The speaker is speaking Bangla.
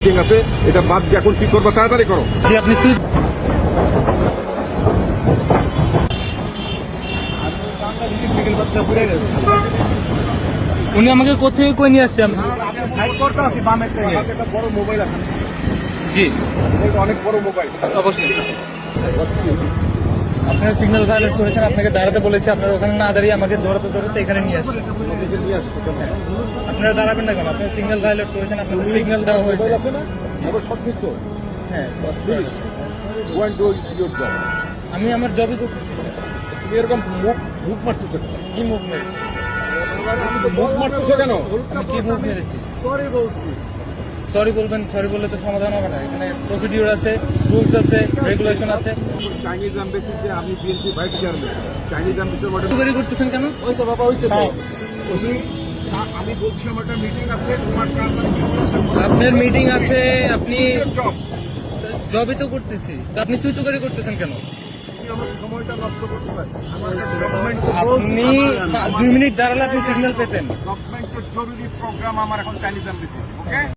ঠিক আছে, এটা বাদ দিয়ে এখন কি করবা তাড়াতাড়ি করো। জি আপনি তুই উনি আমাকে কোথায় কই নিয়ে আসছে? সাইড করতে আসি বাম একটা বড় মোবাইল আছে। জি এটা অনেক বড় মোবাইল। অবশ্যই আপনারা সিগন্যাল ভায়োলেট করেছেন, আপনাকে দাঁড়াতে বলেছে, আপনারা ওখানে না দাঁড়িয়ে আমাকে ধরতে এখানে নিয়ে আসছেন। নিয়ে আসছে কেন? আপনারা দাঁড়াবেন না কেন? আপনারা সিগন্যাল ভায়োলেট করেছেন, আপনাদের সিগন্যাল দেওয়া হয়েছে। মোবাইল আছে না? আবার সব কিছু হ্যাঁ go and do your job. আমি আমার জবই করতেছি স্যার। তুমি এরকম মুখ মারতেছো কেন? কি মুভ মেরেছি? মুখ মারতেছো কেন? আমি কি মুভ মেরেছি? সরি বলছি। সরি বলবেন, সরি বললে তো সমাধান হবে না। এখানে প্রসিডিউর আছে, রুলস আছে, রেগুলেশন আছে। চাইনিজ এম্বাসিতে আমি বিএনপি ভাইস চেয়ারম্যান। চাইনিজ এম্বাসির মধ্যে তৈরি করতেছেন কেন? ওইসব বাবা হইছে তো। হ্যাঁ। আমি বলছিলাম একটা মিটিং আছে, তোমার কাজ আপনার মিটিং আছে, আপনি জব। জবই তো করতেছি, তো আপনি তুই তো করে করতেছেন কেন? আমার সময়টা নষ্ট করতে পারে। আমার গভর্নমেন্ট আপনি 2 মিনিট দাঁড়ালে আপনি সিগন্যাল পেতেন। গভর্নমেন্টের জরুরি প্রোগ্রাম আমার এখন চাইনিজ এম্বাসি। ওকে?